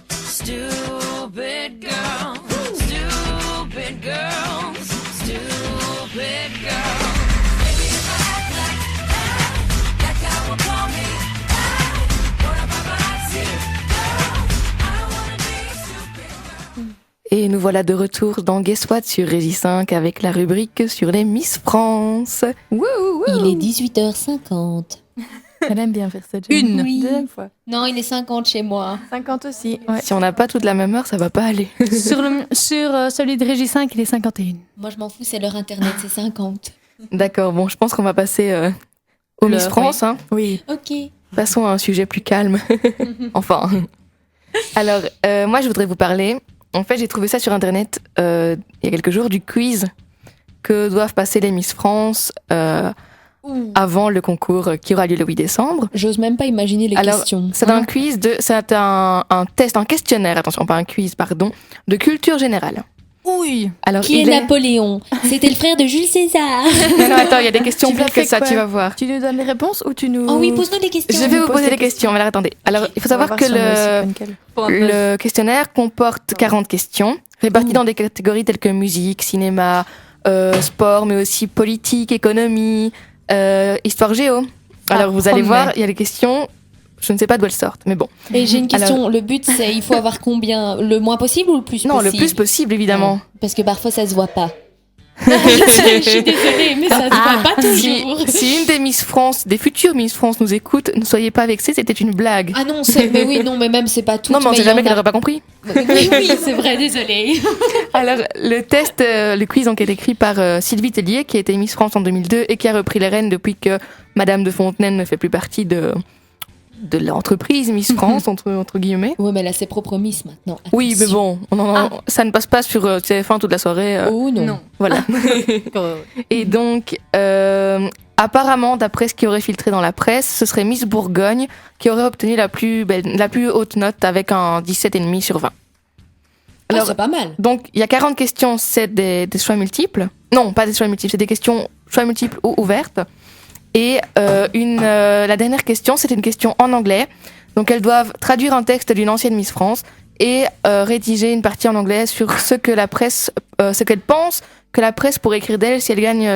Stupid girls, stupid girls, stupid girls. Maybe if I act like I will call me. What if I see girl? I don't wanna be stupid girl. Et nous voilà de retour dans Guess What sur Régie 5 avec la rubrique sur les Miss France. Il est 18h50. Elle aime bien faire cette Une. Oui. Deuxième fois. Non, il est 50 chez moi. 50 aussi. Ouais. Si on n'a pas toute la même heure, ça va pas aller. Sur celui de Régie 5, il est 51. Moi, je m'en fous, c'est l'heure internet, c'est 50. D'accord, bon, je pense qu'on va passer aux Miss France. Hein. Oui. Ok. Passons à un sujet plus calme. Enfin. Alors, moi, je voudrais vous parler. En fait, j'ai trouvé ça sur Internet il y a quelques jours, du quiz que doivent passer les Miss France avant le concours qui aura lieu le 8 décembre. J'ose même pas imaginer les questions. C'est un quiz c'est un test, un questionnaire, attention, pas un quiz, pardon, de culture générale. Oui. Alors, Qui est Napoléon? C'était le frère de Jules César. Non, attends, il y a des questions plus que ça, tu vas voir. Tu nous donnes les réponses ou tu nous... Oh oui, pose-nous des questions. Je vais vous poser des questions. Alors, attendez. Alors, il faut savoir que le questionnaire comporte 40 questions, réparties dans des catégories telles que musique, cinéma, sport, mais aussi politique, économie, histoire géo. Alors, vous allez voir, il y a des questions, je ne sais pas d'où elles sortent, mais bon. Et j'ai une question, alors, le but c'est, il faut avoir combien? Le moins possible ou le plus possible? Non, le plus possible, évidemment. Ouais, parce que parfois, ça se voit pas. Je suis désolée, mais ça se voit pas toujours. Si une des Miss France, des futures Miss France nous écoute, ne soyez pas vexés, c'était une blague. Ah non, mais même c'est pas tout. Non, mais on sait jamais qu'elle n'aurait pas compris. Oui, c'est vrai, désolée. Alors, le quiz donc, est écrit par Sylvie Tellier, qui a été Miss France en 2002 et qui a repris les rênes depuis que Madame de Fontenay ne fait plus partie de l'entreprise Miss France, entre guillemets. Oui, mais elle a ses propres Miss maintenant. Attention. Oui, mais bon, ça ne passe pas sur TF1 toute la soirée. Oh non. Voilà. Et donc, apparemment, d'après ce qui aurait filtré dans la presse, ce serait Miss Bourgogne qui aurait obtenu la plus haute note avec un 17,5 sur 20. Alors, c'est pas mal. Donc, il y a 40 questions, c'est des choix multiples. Non, pas des choix multiples, c'est des questions choix multiples ou ouvertes. Et la dernière question, c'était une question en anglais. Donc, elles doivent traduire un texte d'une ancienne Miss France et rédiger une partie en anglais sur ce qu'elle pense que la presse pourrait écrire d'elle si elle gagne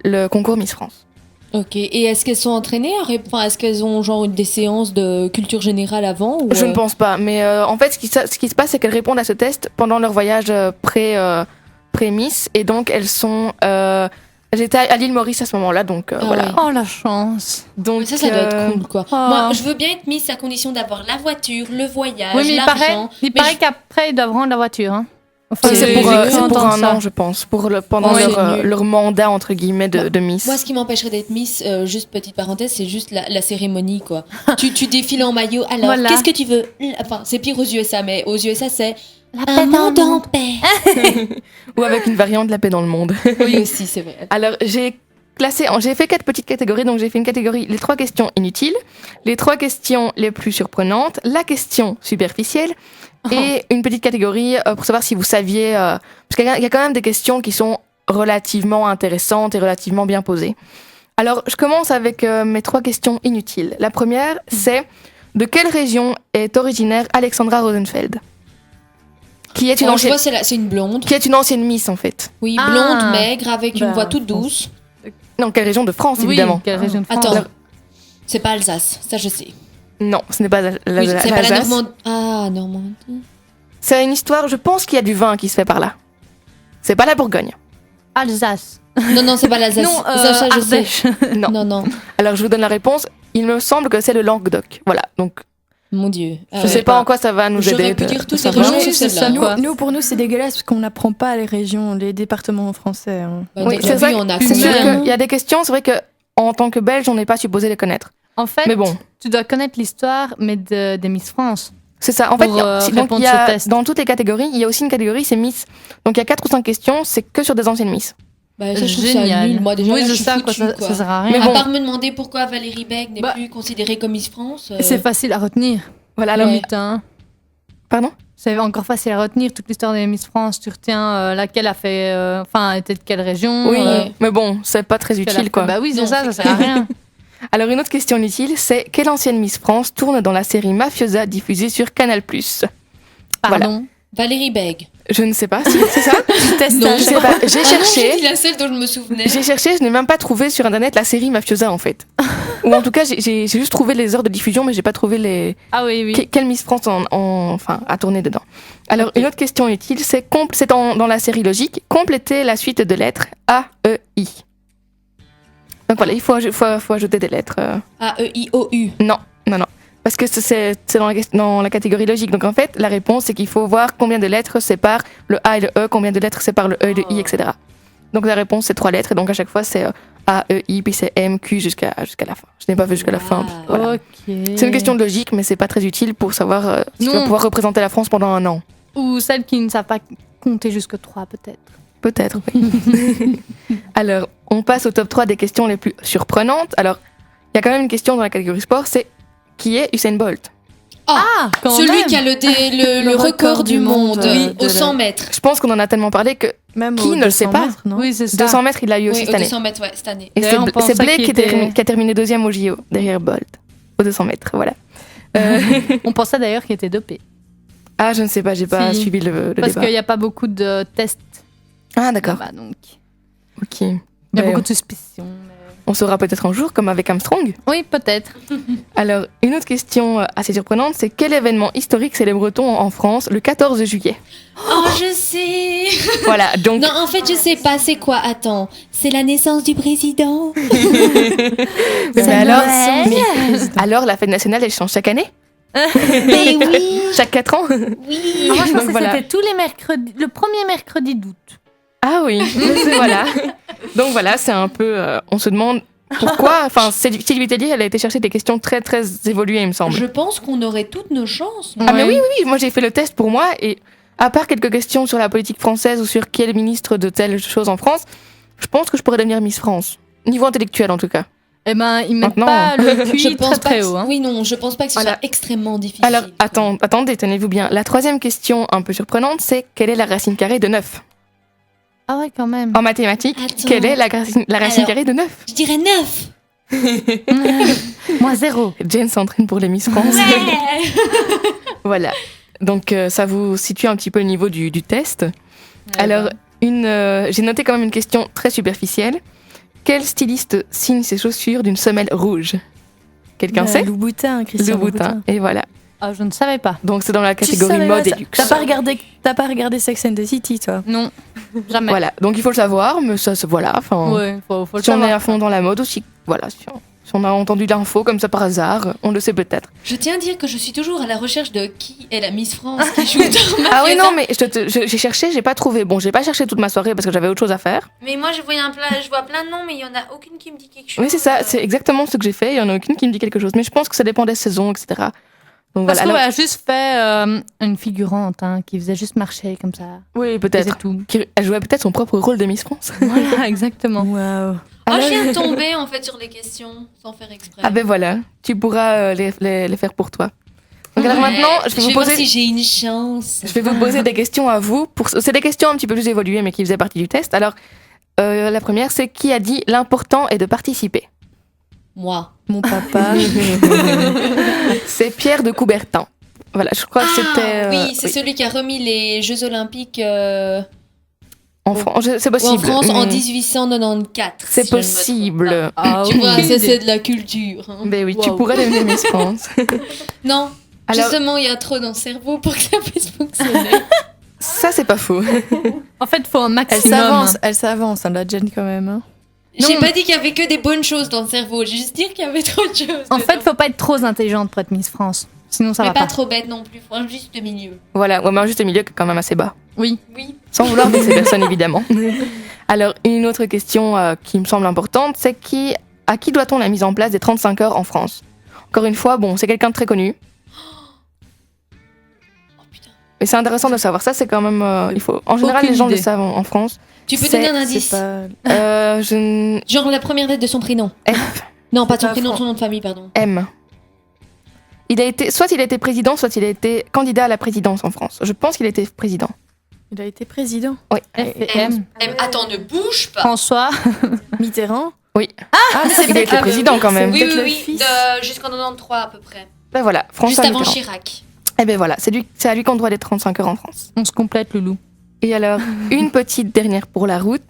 le concours Miss France. Ok. Et est-ce qu'elles sont entraînées est-ce qu'elles ont genre des séances de culture générale avant ou Je ne pense pas. Mais en fait, ce qui se passe, c'est qu'elles répondent à ce test pendant leur voyage pré-Miss. Et donc, elles sont... J'étais à l'île Maurice à ce moment-là, donc voilà. Ouais. Oh, la chance. Donc ça doit être cool, quoi. Moi, je veux bien être Miss à condition d'avoir la voiture, le voyage, mais l'argent. Il paraît qu'après, ils doivent rendre la voiture. Hein. Enfin, c'est pour un an, je pense, pendant leur mandat, entre guillemets, de Miss. Moi, ce qui m'empêcherait d'être Miss, juste petite parenthèse, c'est juste la cérémonie, quoi. tu défiles en maillot, alors, voilà. Qu'est-ce que tu veux? Enfin, c'est pire aux USA, mais aux USA, c'est... Un monde en paix. Ou avec une variante de la paix dans le monde. Oui, aussi, c'est vrai. Alors, j'ai fait 4 petites catégories. Donc, j'ai fait une catégorie, les 3 questions inutiles, les 3 questions les plus surprenantes, la question superficielle et une petite catégorie pour savoir si vous saviez... parce qu'il y a quand même des questions qui sont relativement intéressantes et relativement bien posées. Alors, je commence avec mes 3 questions inutiles. La première, c'est de quelle région est originaire Alexandra Rosenfeld? Qui est une ancienne... je vois, c'est une blonde. Qui est une ancienne Miss, en fait. Oui, blonde, maigre, avec une voix toute douce. Non, quelle région de France, évidemment. Oui, quelle région de France. Attends, c'est pas Alsace, ça je sais. Non, ce n'est pas l'Alsace. C'est pas la Normandie. Ah, Normandie. C'est une histoire, je pense qu'il y a du vin qui se fait par là. C'est pas la Bourgogne. Alsace. Non, c'est pas l'Alsace. Non, ça je sais. Non. Alors, je vous donne la réponse. Il me semble que c'est le Languedoc. Voilà, donc... Mon Dieu. Je sais pas en quoi ça va nous aider. J'aurais pu dire toutes les régions, c'est ça. Pour nous, c'est dégueulasse parce qu'on n'apprend pas les régions, les départements français. Hein. Oui, c'est vrai. C'est sûr qu'il y a des questions, c'est vrai qu'en tant que Belge, on n'est pas supposé les connaître. En fait, mais bon. Tu dois connaître l'histoire, mais des Miss France. C'est ça. En fait, dans toutes les catégories, il y a aussi une catégorie, c'est Miss. Donc il y a 4 ou 5 questions, c'est que sur des anciennes Miss. Ça, je trouve ça nul. Moi, déjà, oui, là, je suis sais foutue, quoi, ça sert à rien. À part me demander pourquoi Valérie Beck n'est plus considérée comme Miss France. C'est facile à retenir. Voilà, alors... Pardon? C'est encore facile à retenir, toute l'histoire des Miss France. Tu retiens laquelle a fait... était de quelle région. Oui, mais bon, c'est pas très utile, quoi. Bah oui, c'est ça sert à rien. Alors, une autre question inutile, c'est quelle ancienne Miss France tourne dans la série Mafiosa diffusée sur Canal+. Pardon. Valérie Beg. Je ne sais pas si c'est ça. Non, Je sais pas. J'ai J'ai cherché. dit la seule dont je me souvenais. J'ai cherché, je n'ai même pas trouvé sur internet la série Mafiosa en fait. Ou en tout cas, j'ai juste trouvé les heures de diffusion, mais j'ai pas trouvé les. Ah oui, oui. Quelle Miss France enfin, a tourné dedans. Alors, une autre question utile, c'est dans la série logique, compléter la suite de lettres A, E, I. Donc voilà, il faut ajouter des lettres. A-E-I-O-U. Non. Parce que c'est dans la catégorie logique. Donc en fait, la réponse, c'est qu'il faut voir combien de lettres séparent le A et le E, combien de lettres séparent le E et le I, etc. Donc la réponse, c'est 3 lettres. Et donc à chaque fois, c'est A, E, I, puis c'est M, Q jusqu'à la fin. Je n'ai pas fait jusqu'à la fin. Voilà. Ok. C'est une question de logique, mais c'est pas très utile pour savoir si tu vas pouvoir représenter la France pendant un an. Ou celles qui ne savent pas compter jusque 3, peut-être. Peut-être, oui. Alors, on passe au top 3 des questions les plus surprenantes. Alors, il y a quand même une question dans la catégorie sport, c'est qui est Usain Bolt? Ah, quand Celui même. qui a le record du monde au 100 mètres. Je pense qu'on en a tellement parlé que Même qui au ne le sait 200 pas mètres, non? Oui, c'est ça. 200 mètres, il l'a eu aussi Oui, cette au année. 200 mètres, ouais, cette année. Et D'ailleurs, on c'est pensait Blake qu'il qui a terminé deuxième au JO, derrière Bolt, au 200 mètres, voilà. On pensait d'ailleurs qu'il était dopé. Ah, je ne sais pas, j'ai pas Si. suivi le Parce débat. qu'il n'y a pas beaucoup de tests. Ah, d'accord, Là-bas, donc, ok. il y a Ben, beaucoup de suspicions. mais- on saura peut-être un jour, comme avec Armstrong. Oui, peut-être. Alors, une autre question assez surprenante, c'est quel événement historique célèbre-t-on en France le 14 juillet? Oh, je sais. Voilà, donc... Non, en fait, je sais pas. C'est quoi? Attends. C'est la naissance du président. mais alors, la fête nationale, elle change chaque année? Mais oui. Chaque 4 ans? Oui. Moi, je Donc pensais voilà. que c'était tous les mercredis, le premier mercredi d'août. Ah oui, voilà. Donc voilà, c'est un peu... on se demande pourquoi... Enfin, Sylvie Tellier, elle a été chercher des questions très, très évoluées, il me semble. Je pense qu'on aurait toutes nos chances. Ah mais oui, moi j'ai fait le test pour moi, et à part quelques questions sur la politique française ou sur quel ministre de telle chose en France, je pense que je pourrais devenir Miss France. Niveau intellectuel, en tout cas. Eh ben, ils mettent Maintenant, pas le QI Je pense très pas. haut. Hein. Oui, non, je pense pas que ce Voilà. soit extrêmement difficile. Alors, attendez, tenez-vous bien. La troisième question, un peu surprenante, c'est quelle est la racine carrée de 9? Ah ouais, quand même. En mathématiques, Attends. quelle est la racine Alors. carrée de 9? Je dirais 9. Moi, 0. Jane s'entraîne pour les Miss France. Ouais. Voilà. Donc, ça vous situe un petit peu le niveau du test. Alors, j'ai noté quand même une question très superficielle. Quel styliste signe ses chaussures d'une semelle rouge? Quelqu'un sait? Louboutin, Christian Louboutin. Et voilà. Ah, je ne savais pas. Donc, c'est dans la Tu catégorie savais mode pas et ça. luxe. T'as pas regardé Sex and the City, toi? Non, jamais. Voilà. Donc, il faut le savoir, mais ça, voilà. Enfin, Ouais, faut le si on est savoir. à fond dans la mode aussi, voilà. Si on a entendu l'info comme ça par hasard, on le sait peut-être. Je tiens à dire que je suis toujours à la recherche de qui est la Miss France qui joue dans ma Ah oui, pièce. non, mais j'ai cherché, j'ai pas trouvé. Bon, j'ai pas cherché toute ma soirée parce que j'avais autre chose à faire. Mais moi, je vois plein de noms, mais il y en a aucune qui me dit quelque chose. Oui, c'est ça, c'est exactement ce que j'ai fait. Il y en a aucune qui me dit quelque chose. Mais je pense que ça dépend des saisons, etc. Donc Parce voilà. qu'on Alors- a juste fait une figurante qui faisait juste marcher comme ça. oui, C'est peut-être. tout. Elle jouait peut-être son propre rôle de Miss France. Voilà, exactement. Waouh. Oh, je viens de tomber en fait sur les questions sans faire exprès. Ah ben voilà, tu pourras les faire pour toi. Donc alors Ouais, maintenant, je vais vous voir poser... si j'ai une chance. Je vais vous poser des questions à vous. C'est des questions un petit peu plus évoluées, mais qui faisaient partie du test. Alors, la première, c'est qui a dit l'important est de participer? Moi. Mon papa. C'est Pierre de Coubertin. Voilà, je crois que c'était... oui, c'est celui qui a remis les Jeux Olympiques En France, c'est en possible. France en Mm. 1894. C'est si je ne me trompe possible. Ah, pas. Tu vois, aucune ça idée. c'est de la culture. hein. Ben oui, tu Wow. pourrais devenir Miss France. Non, Alors, justement, il y a trop dans le cerveau pour que ça puisse fonctionner. ça, c'est pas faux. En fait, il faut un Elle maximum. s'avance, la Jen quand même. Hein. J'ai Non. pas dit qu'il y avait que des bonnes choses dans le cerveau, j'ai juste dit qu'il y avait trop de choses. En fait, dedans. faut pas être trop intelligente pour être Miss France. Sinon, ça mais va pas pas. trop bête non plus, faut un juste milieu. Voilà, ouais, mais un juste milieu qui est quand même assez bas. Oui. Oui. Sans vouloir vexer personne, évidemment. Alors, une autre question qui me semble importante, c'est à qui doit-on la mise en place des 35 heures en France? Encore une fois, bon, c'est quelqu'un de très connu. Oh putain. Mais c'est intéressant de savoir. Ça, c'est quand même... il faut... En général, Aucune les gens le idée. savent en France. Tu peux C'est- donner un C'est indice. pas... Genre la première lettre de son prénom. F. Non, pas de son pas prénom, Fran- son nom de famille, pardon. M. Soit il a été président, soit il a été candidat à la présidence en France. Je pense qu'il a été président. Il a été président. Oui. F et M. Attends, ne bouge pas. François. Mitterrand. Il a été président quand même. Oui, peut-être oui, le oui. fils. Jusqu'en 93 à peu près. Ben voilà, François Juste avant Mitterrand. Chirac. Et ben voilà, c'est à lui qu'on doit les 35 heures en France. On se complète, Loulou. Et alors, une petite dernière pour la route.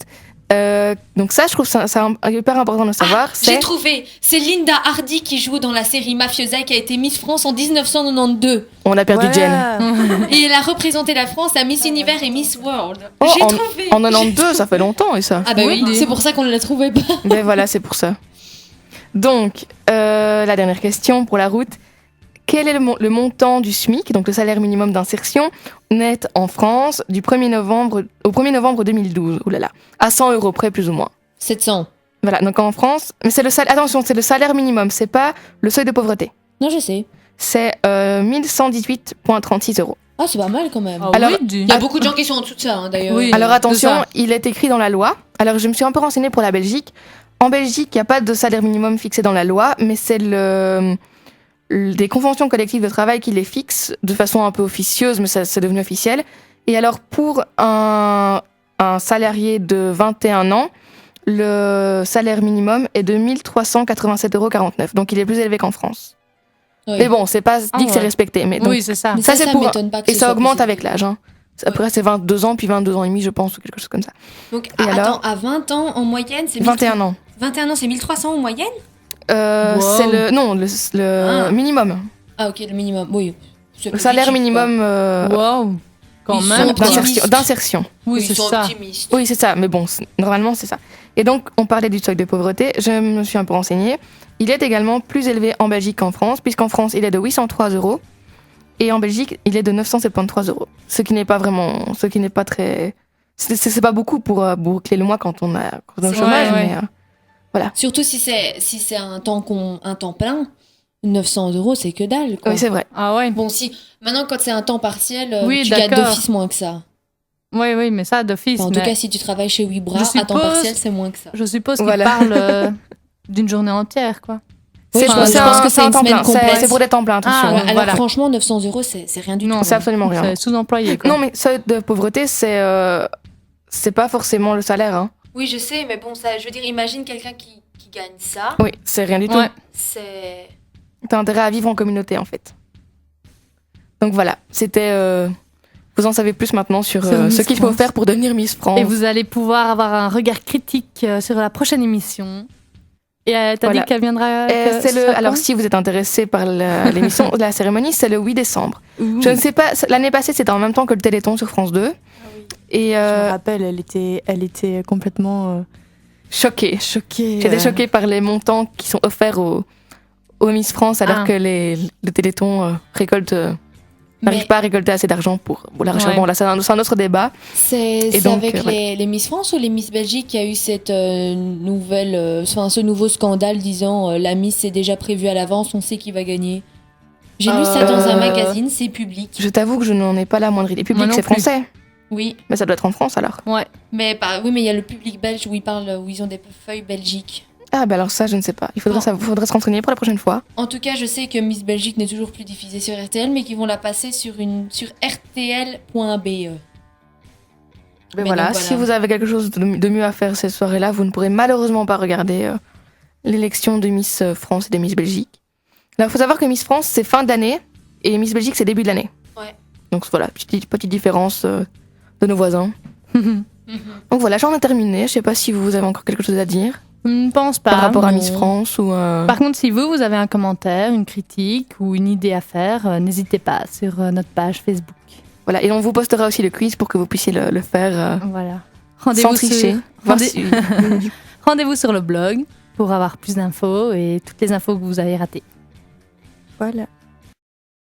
Donc ça, je trouve ça hyper important de savoir. J'ai trouvé. C'est Linda Hardy qui joue dans la série Mafiosa qui a été Miss France en 1992. On a perdu Jen. Et elle a représenté la France à Miss Univers et Miss World. Oh, J'ai trouvé. En 92, ça fait longtemps et ça. Ah bah oui, c'est pour ça qu'on ne la trouvait pas. Ben voilà, c'est pour ça. Donc, la dernière question pour la route. Quel est le montant du SMIC, donc le salaire minimum d'insertion, net en France du 1er novembre au 1er novembre 2012 Oulala, à 100 euros près plus ou moins. 700. Voilà, donc en France, mais attention, c'est le salaire minimum, c'est pas le seuil de pauvreté. Non, je sais. C'est 1118,36 euros. Ah, c'est pas mal quand même. Alors, Il y a beaucoup de gens qui sont en dessous de ça, d'ailleurs. Oui. Alors attention, c'est ça. il est écrit dans la loi. Alors je me suis un peu renseignée pour la Belgique. En Belgique, il n'y a pas de salaire minimum fixé dans la loi, mais c'est des conventions collectives de travail qui les fixent de façon un peu officieuse, mais ça c'est devenu officiel. Et alors pour un salarié de 21 ans, le salaire minimum est de 1387,49 €. Donc il est plus élevé qu'en France. Oui. Mais bon, c'est pas dit que c'est ouais. respecté. Mais donc, Oui, c'est ça. Mais ça, c'est pour- m'étonne pas que et ce ça soit augmente plus avec l'âge. Hein. Après, c'est 22 ans, puis 22 ans et demi, je pense, ou quelque chose comme ça. Donc, Et alors attends, à 20 ans, en moyenne, c'est 21 ans. 21 ans, c'est 1300 en moyenne. Wow. C'est le Ah. minimum. Ah, ok, le minimum. Oui. C'est Le salaire logique, quoi. minimum Wow. Quand Ils même. sont optimistes. d'insertion. Oui, Ils c'est sont ça. optimistes. Oui, c'est ça. Mais bon, normalement, c'est ça. Et donc, on parlait du seuil de pauvreté. Je me suis un peu renseignée. Il est également plus élevé en Belgique qu'en France, puisqu'en France, il est de 803 €. Et en Belgique, il est de 973 €. Ce qui n'est pas très... C'est pas beaucoup pour boucler le mois quand on est au C'est chômage, vrai, mais... Surtout si c'est un temps plein, 900 € c'est que dalle, quoi. Oui, c'est vrai. Ah ouais. Bon, si maintenant quand c'est un temps partiel, Oui, tu gagnes d'accord. d'office moins que ça. Oui, mais ça, d'office. Enfin, en tout mais cas, si tu travailles chez Wibra, Je à temps suppose- partiel, c'est moins que ça. je suppose qu'il Voilà. parle d'une journée entière, quoi. Oui, je pense que c'est un une temps semaine plein. complète. C'est pour des temps pleins, attention. Ah, Ouais, ouais. alors voilà. franchement, 900 € c'est rien du Non, tout. C'est absolument rien. C'est sous-employé, quoi. Non, mais seuil de pauvreté, c'est pas forcément le salaire. Hein. Oui, je sais, mais bon, ça, je veux dire, imagine quelqu'un qui gagne ça. Oui, c'est rien du tout. Ouais. C'est. T'as intérêt à vivre en communauté, en fait. Donc voilà, c'était... vous en savez plus maintenant sur Sur Miss ce qu'il faut France. faire pour devenir Miss France. Et vous allez pouvoir avoir un regard critique sur la prochaine émission. Et t'as Voilà. dit qu'elle viendra. C'est alors, si vous êtes intéressé par l'émission, la cérémonie, c'est le 8 décembre. Je ne sais pas, l'année passée, c'était en même temps que le Téléthon sur France 2. Et Je me rappelle, elle était complètement choquée. choquée. J'étais choquée par les montants qui sont offerts aux Miss France, alors Ah. que le Téléthon n'arrive Mais pas à récolter assez d'argent pour la recherche. Ouais. Bon, là, c'est un autre débat. c'est donc, avec ouais. les Miss France ou les Miss Belgique qu'il y a eu cette ce nouveau scandale disant la Miss est déjà prévue à l'avance, on sait qui va gagner. J'ai lu ça dans un magazine, c'est public. Je t'avoue que je n'en ai pas la moindre idée. Moi Public, non c'est plus. français. Oui, Mais ça doit être en France, alors. Ouais. mais il y a le public belge où ils ont des feuilles belgiques. Ah, bah alors ça, je ne sais pas. Il faudrait se renseigner pour la prochaine fois. En tout cas, je sais que Miss Belgique n'est toujours plus diffusée sur RTL, mais qu'ils vont la passer sur rtl.be. Mais Mais voilà, donc, voilà. si vous avez quelque chose de mieux à faire cette soirée-là, vous ne pourrez malheureusement pas regarder l'élection de Miss France et de Miss Belgique. Alors, il faut savoir que Miss France, c'est fin d'année, et Miss Belgique, c'est début de l'année. Ouais. Donc voilà, petite différence de nos voisins. Donc voilà, j'en ai terminé. Je sais pas si vous avez encore quelque chose à dire Je ne pense pas. par rapport à non. Miss France ou... Par contre, si vous avez un commentaire, une critique ou une idée à faire, n'hésitez pas sur notre page Facebook. Voilà, et on vous postera aussi le quiz pour que vous puissiez le faire Voilà. sans tricher. Voir si- Rendez-vous sur le blog pour avoir plus d'infos et toutes les infos que vous avez ratées. Voilà.